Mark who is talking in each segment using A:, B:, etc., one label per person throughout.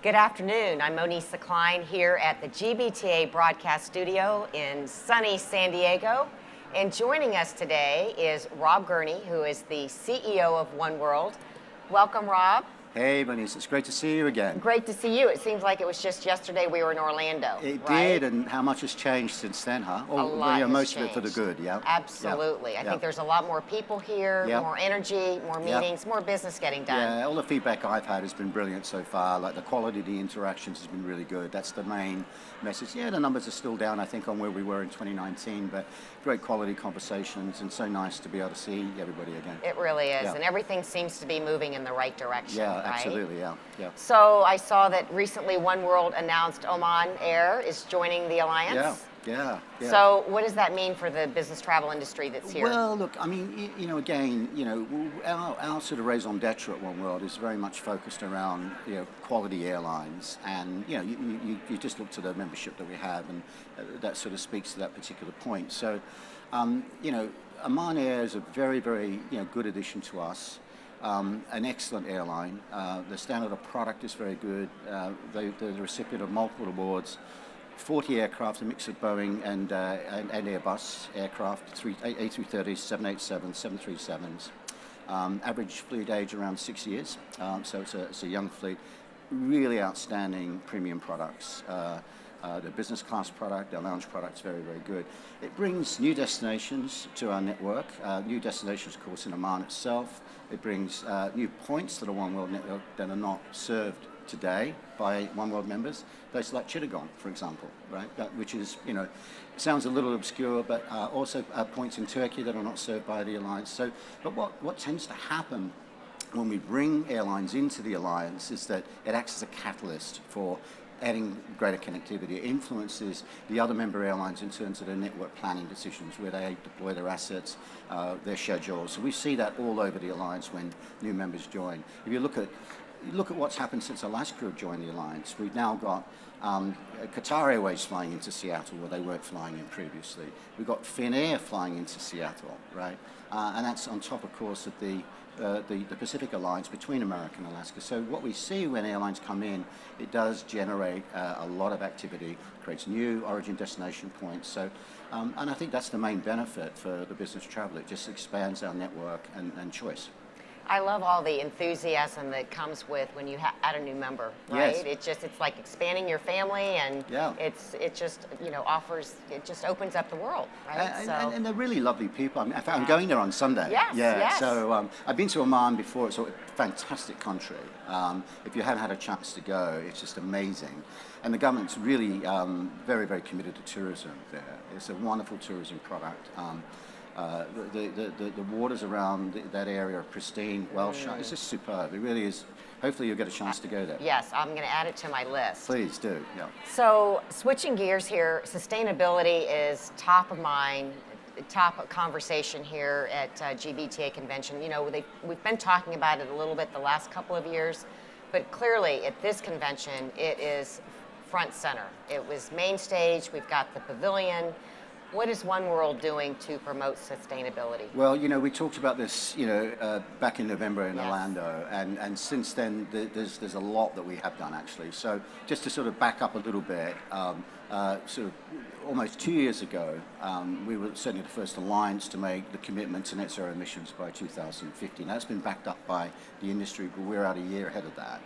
A: Good afternoon. I'm Monisa Cline here at the GBTA broadcast studio in sunny San Diego. And joining us today is Rob Gurney, who is the CEO of oneworld. Welcome, Rob.
B: Hey, Monisa, it's great to see you again.
A: Great to see you. It seems like it was just yesterday we were in Orlando.
B: It
A: right?
B: did, and how much has changed since then, huh?
A: A lot has
B: most
A: changed.
B: of it for the good, yeah.
A: Absolutely.
B: Yeah.
A: I think there's a lot more people here, more energy, more meetings, more business getting done.
B: Yeah, all the feedback I've had has been brilliant so far. Like the quality of the interactions has been really good. That's the main message. Yeah, the numbers are still down, I think, on where we were in 2019, but great quality conversations, and so nice to be able to see everybody again.
A: It really is, and everything seems to be moving in the right direction.
B: Yeah,
A: right?
B: absolutely, yeah.
A: So I saw that recently oneworld announced Oman Air is joining the alliance.
B: Yeah.
A: So what does that mean for the business travel industry that's here?
B: Well, look, I mean, again, our sort of raison d'etre at oneworld is very much focused around, quality airlines, and you just look to the membership that we have, and that sort of speaks to that particular point. So, Oman Air is a very, very, good addition to us. An excellent airline. The standard of product is very good. They're the recipient of multiple awards. 40 aircraft, a mix of Boeing and Airbus aircraft, A330s, 787s, 737s. Average fleet age around 6 years, so it's a young fleet. Really outstanding premium products. The business class product, the lounge product's very, very good. It brings new destinations to our network, new destinations, of course, in Oman itself. It brings new points to the oneworld network that are not served today by oneworld members. Places like Chittagong, for example, right? Which is, sounds a little obscure, but also points in Turkey that are not served by the alliance. So, but what tends to happen when we bring airlines into the alliance is that it acts as a catalyst for adding greater connectivity. It influences the other member airlines in terms of their network planning decisions, where they deploy their assets, their schedules. So we see that all over the alliance when new members join. If you look at what's happened since Alaska joined the alliance, we've now got Qatar Airways flying into Seattle where they weren't flying in previously. We've got Finnair flying into Seattle, right? And that's on top, of course, of the Pacific Alliance between America and Alaska. So what we see when airlines come in, it does generate a lot of activity, creates new origin destination points. So, and I think that's the main benefit for the business traveler. It just expands our network and choice.
A: I love all the enthusiasm that comes with when you add a new member, right?
B: Yes.
A: It's like expanding your family, and it just opens up the world, right?
B: And they're really lovely people. I mean, I'm going there on Sunday.
A: Yes.
B: So I've been to Oman before. It's a fantastic country. If you haven't had a chance to go, it's just amazing. And the government's really very, very committed to tourism there. It's a wonderful tourism product. The waters around that area are pristine, well shot. It's just superb. It really is. Hopefully you'll get a chance to go there.
A: Yes, I'm going to add it to my list.
B: Please do, yeah.
A: So switching gears here, sustainability is top of mind, top of conversation here at GBTA Convention. We've been talking about it a little bit the last couple of years, but clearly at this convention it is front center. It was main stage. We've got the pavilion. What is oneworld doing to promote sustainability?
B: Well, we talked about this, back in November in Orlando, and since then there's a lot that we have done actually. So just to sort of back up a little bit, sort of almost 2 years ago, we were certainly the first alliance to make the commitment to net zero emissions by 2050. Now, that's been backed up by the industry, but we're out a year ahead of that.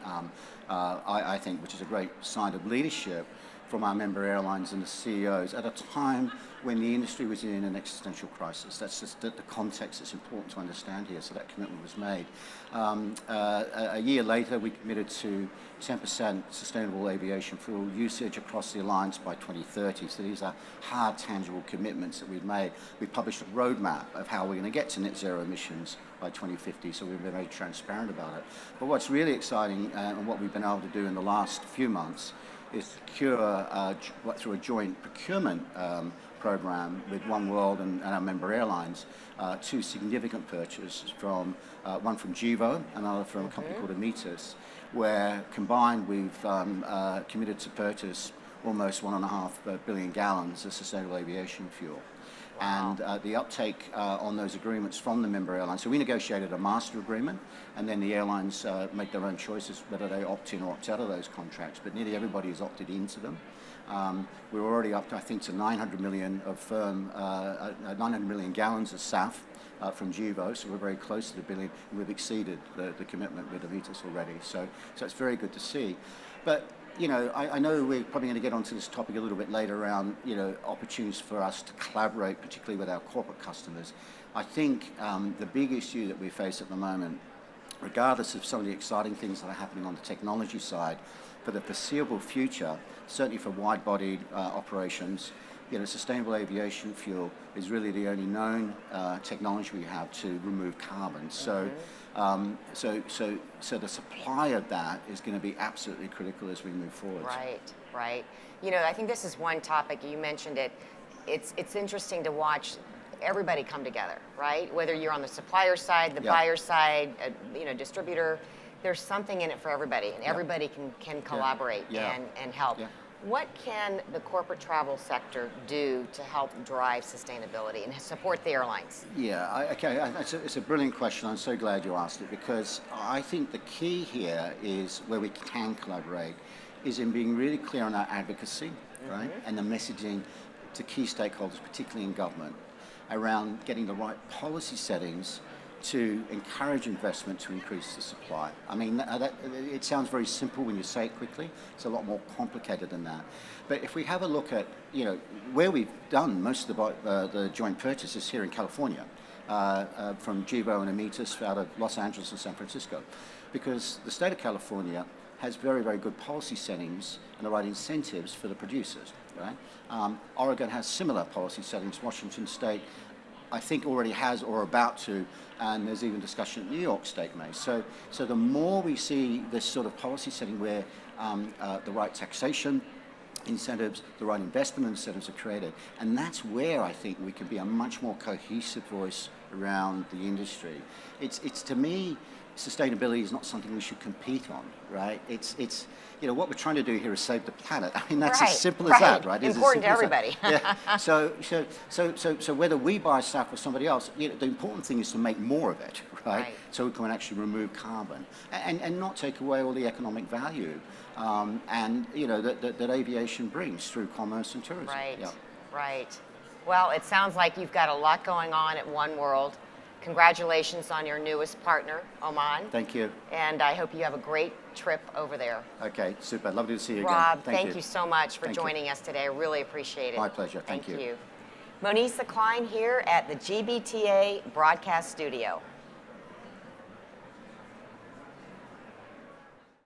B: I think, which is a great sign of leadership from our member airlines and the CEOs at a time when the industry was in an existential crisis. That's just the context that's important to understand here, so that commitment was made. A year later, we committed to 10% sustainable aviation fuel usage across the alliance by 2030. So these are hard, tangible commitments that we've made. We published a roadmap of how we're going to get to net zero emissions by 2050, so we've been very transparent about it. But what's really exciting, and what we've been able to do in the last few months, is secure through a joint procurement program with oneworld and our member airlines, two significant purchases from one from Gevo, another from a company called Amitas, where combined we've committed to purchase almost 1.5 billion gallons of sustainable aviation fuel.
A: Wow.
B: And the uptake on those agreements from the member airlines. So we negotiated a master agreement, and then the airlines make their own choices whether they opt in or opt out of those contracts. But nearly everybody has opted into them. We're already up to, I think, to 900 million of 900 million gallons of SAF from Gevo, so we're very close to the billion. We've exceeded the commitment with Avitas already, so it's very good to see. But you know, I know we're probably going to get onto this topic a little bit later around, you know, opportunities for us to collaborate, particularly with our corporate customers. I think the big issue that we face at the moment, regardless of some of the exciting things that are happening on the technology side, for the foreseeable future, certainly for wide-bodied operations, you know, sustainable aviation fuel is really the only known technology we have to remove carbon. So, so the supply of that is going to be absolutely critical as we move forward.
A: Right, right. You know, I think this is one topic, you mentioned it. It's interesting to watch everybody come together, right? Whether you're on the supplier side, the buyer side, you know, distributor, there's something in it for everybody, and everybody can collaborate and help. What can the corporate travel sector do to help drive sustainability and support the airlines?
B: Yeah, it's a brilliant question. I'm so glad you asked it, because I think the key here is where we can collaborate is in being really clear on our advocacy, right? And the messaging to key stakeholders, particularly in government, around getting the right policy settings to encourage investment to increase the supply. I mean, it sounds very simple when you say it quickly. It's a lot more complicated than that. But if we have a look at, you know, where we've done most of the joint purchases here in California, from Gevo and Avitas out of Los Angeles and San Francisco, because the state of California has very, very good policy settings and the right incentives for the producers, right? Oregon has similar policy settings. Washington State, I think, already has or about to, and there's even discussion at New York State may. So the more we see this sort of policy setting where the right taxation incentives, the right investment incentives are created, and that's where I think we can be a much more cohesive voice around the industry. It's to me, sustainability is not something we should compete on, right? It's you know, what we're trying to do here is save the planet. I mean, that's as simple as that, right?
A: Important to everybody.
B: Yeah. So whether we buy stuff or somebody else, you know, the important thing is to make more of it, right? So we can actually remove carbon and not take away all the economic value, and you know that aviation brings through commerce and tourism.
A: Right. Right. Well, it sounds like you've got a lot going on at oneworld. Congratulations on your newest partner, Oman.
B: Thank you.
A: And I hope you have a great trip over there.
B: Okay, super. Lovely to see you again.
A: Rob, thank you so much for joining us today. I really appreciate it.
B: My pleasure. Thank you.
A: Monisa Cline here at the GBTA Broadcast Studio.